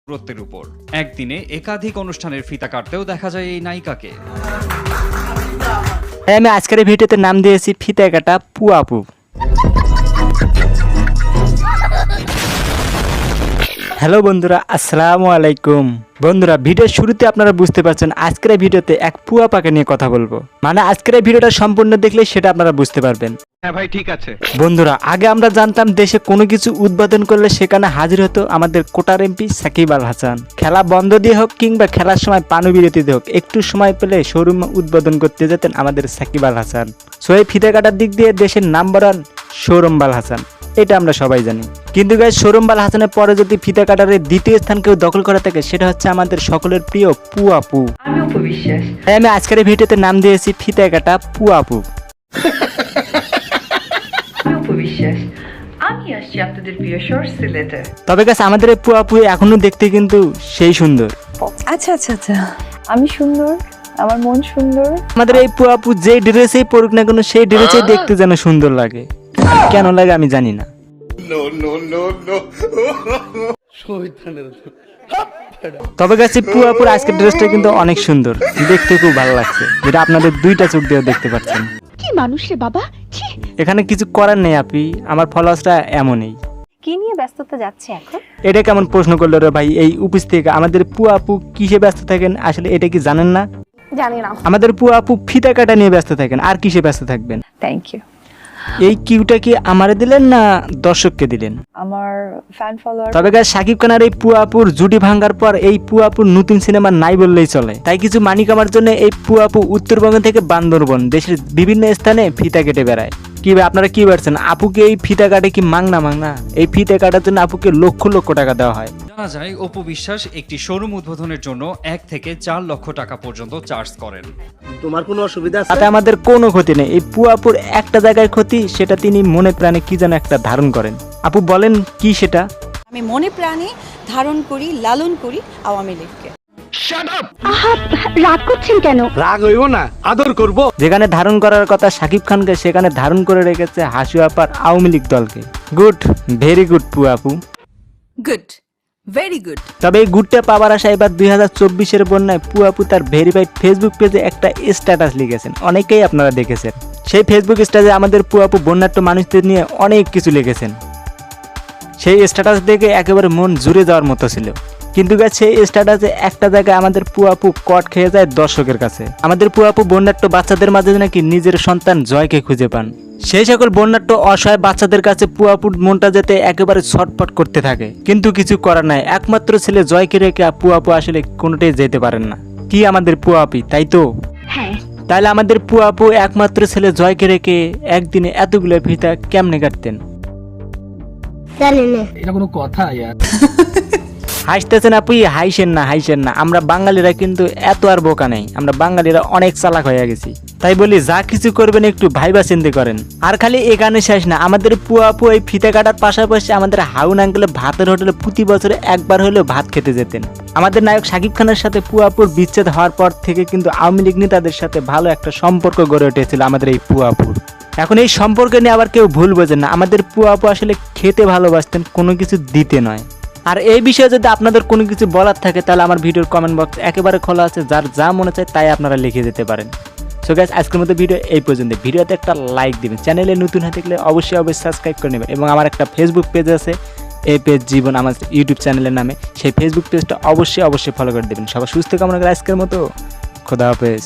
দূরত্বের উপর একদিনে একাধিক অনুষ্ঠানের ফিতা কাটতেও দেখা যায় এই নায়িকাকে। আমি আজকের ভিডিওতে নাম দিয়েছি ফিতা কাটা পু আপু। হ্যালো বন্ধুরা, আসসালামু আলাইকুম। বন্ধুরা, ভিডিওর শুরুতে আপনারা বুঝতে পারছেন আজকের ভিডিওতে এক পু আপাকে নিয়ে কথা বলবো। মানে আজকের ভিডিওটা সম্পূর্ণ দেখলে সেটা আপনারা বুঝতে পারবেন। হ্যাঁ ভাই, ঠিক আছে। বন্ধুরা, আগে আমরা জানতাম দেশে কোনো কিছু উদ্বোধন করলে সেখানে হাজির হতো আমাদের কোটার এমপি সাকিব আল হাসান। খেলা বন্ধ দিয়ে হোক কিংবা খেলার সময় পানু বিরতিতে হোক, একটু সময় পেলে শোরুম উদ্বোধন করতে যেতেন আমাদের সাকিব আল হাসান। সো এই ফিতা কাটার দিক দিয়ে দেশের নাম্বার 1 সৌরভ আল হাসান, এটা আমরা সবাই জানি। কিন্তু গাইস, সৌরভ আল হাসানের পরে যদি ফিতা কাটারের দ্বিতীয় স্থান কেউ দখল করে থাকে, সেটা হচ্ছে আমাদের সকলের প্রিয় পু আপু। আমি আজকের ভিডিওতে নাম দিয়েছি ফিতা কাটা পু আপু। আমি আসছি আপনাদের প্রিয় শহর সিলেটে। তবে গাছ আমাদের এই পু আপু এখনো দেখতে কিন্তু সেই সুন্দর। আচ্ছা আচ্ছা আচ্ছা, আমি সুন্দর, আমার মন সুন্দর। আমাদের এই পু আপু যে ড্রেসেই পরুক না কেন, সেই ড্রেসেই দেখতে যেন সুন্দর লাগে। আর কেন লাগে আমি জানি না। তবে গাছে পু আপুর আজকের ড্রেসটা কিন্তু অনেক সুন্দর, দেখতে খুব ভালো লাগছে, যেটা আপনাদের দুইটা চোখ দিয়ে দেখতে পাচ্ছেন। কি মানুষ রে বাবা। এখানে কিছু করার নেই আপি, আমার ফলোয়ার্সটা এমনই। কি নিয়ে ব্যস্ততা যাচ্ছে এখন? এটা কেমন প্রশ্ন করলো রে ভাই এই অফিস থেকে? আমাদের পু আপু কিসে ব্যস্ত থাকেন আসলে, এটা কি জানেন না? জানি না। আমাদের পু আপু ফিতা কাটা নিয়ে ব্যস্ত থাকেন, আর কিসে ব্যস্ত থাকবেন? Thank you. এই কিউটা কি আমারে দিলেন না দর্শককে দিলেন? আমার ফ্যান ফলোয়ার। তবে গাইস, সাকিব খান আর এই পু আপুর জুটি ভাঙার পর এই পু আপুর নতুন সিনেমা নাই বললেই চলে। তাই কিছু মানি কামার জন্য এই পু আপু উত্তরবঙ্গ থেকে বান্দরবন দেশের বিভিন্ন স্থানে ফিতা কেটে বেড়ায়। কি ভাই, আপনারা কি ভাবছেন আপুকে এই ফিতা কাটে কি মাংনা? এই ফিতা কাটার জন্য আপুকে লক্ষ লক্ষ টাকা দেওয়া হয়। জানা যায় অপু বিশ্বাস একটি শোরুম উদ্বোধনের জন্য 1 থেকে 4 লক্ষ টাকা পর্যন্ত চার্জ করেন। তোমার কোনো অসুবিধা আছে? তাতে আমাদের কোনো ক্ষতি নেই। এই পু আপুর একটা জায়গায় ক্ষতি, সেটা তিনি মনে প্রাণে কি যেন একটা ধারণ করেন। আপু বলেন কি সেটা? আমি মনে প্রাণে ধারণ করি, লালন করি আওয়ামী লীগকে। আহা, রাগ করছেন কেন? রাগ হইব না, আদর করব। যেখানে ধারণ করার কথা সাকিব খানকে, সেখানে ধারণ করে রেখেছে হাসু আপার আওয়ামী লীগ দলকে। গুড, ভেরি গুড পু আপু। Good, very good. তবে এই গুডটা পাওয়ার আশা এবার 2024-এর বন্যায় পু আপু তার ভেরিফাইড ফেসবুক পেজে একটা স্ট্যাটাস লিখেছেন, অনেকেই আপনারা দেখেছেন। সেই ফেসবুক স্ট্যাটাসে আমাদের পু আপু বন্যাট্য মানুষদের নিয়ে অনেক কিছু লিখেছেন। সেই স্ট্যাটাস দেখে একেবারে মন জুড়ে যাওয়ার মতো ছিল। কিন্তু সেই স্ট্যাটাসে একটা জায়গায় আমাদের পু আপু কট খেয়ে যায় দর্শকের কাছে। আমাদের পু আপু বন্যাট্য বাচ্চাদের মাঝে নাকি নিজের সন্তান জয়কে খুঁজে পান। সেই সকল বন্যাট্য অসহায় বাচ্চাদের কাছে পু আপুর মনটা যেতে একেবারে ছটফট করতে থাকে। কিন্তু কিছু করার নাই, একমাত্র ছেলে জয়কে রেখে পু আপু আসলে কোনোটাই যেতে পারেন না। কি আমাদের পু আপি, তাই তো? হ্যাঁ। তাহলে আমাদের পু আপু একমাত্র ছেলে জয়কে রেখে একদিনে এতগুলো ফিতা কেমনে কাটতেন? এটা কোনো কথা? হাসতেছেন আপু, হাইসেন না। আমরা বাঙালিরা কিন্তু এত আর বোকা নেই, আমরা বাঙালিরা অনেক চালাক হয়ে গেছি। তাই বলি, যা কিছু করবেন একটু ভাইবা চিন্তা করেন। আর খালি এখানে শেষ না, আমাদের পু আপু এই ফিতা কাটার পাশাপাশি আমাদের হাউন আঙ্কেলে ভাতের হোটেলে প্রতি বছরে একবার হলেও ভাত খেতে যেতেন। আমাদের নায়ক সাকিব খানের সাথে পু আপুর বিচ্ছেদ হওয়ার পর থেকে কিন্তু আওয়ামী লীগ নেতাদের সাথে ভালো একটা সম্পর্ক গড়ে উঠেছিল আমাদের এই পু আপুর। এখন এই সম্পর্ক নিয়ে আবার কেউ ভুল বোঝেন না, আমাদের পু আপু আসলে খেতে ভালোবাসতেন, কোনো কিছু দিতে নয়। আর এই বিষয়ে যদি আপনাদের কোনো কিছু বলার থাকে, তাহলে আমার ভিডিওর কমেন্ট বক্স একেবারে খোলা আছে, যার যা মনে চায় তাই আপনারা লিখে দিতে পারেন। সো গাইস, আজকের মতো ভিডিও এই পর্যন্ত। ভিডিওতে একটা লাইক দিবেন, চ্যানেলে নতুন হয়ে থাকলে অবশ্যই সাবস্ক্রাইব করে নেবেন, এবং আমার একটা ফেসবুক পেজ আছে, এই পেজ জীবন আমার ইউটিউব চ্যানেলের নামে, সেই ফেসবুক পেজটা অবশ্যই ফলো করে দেবেন। সবাই সুস্থ কামনা করে আজকের মতো খোদা হাফেজ।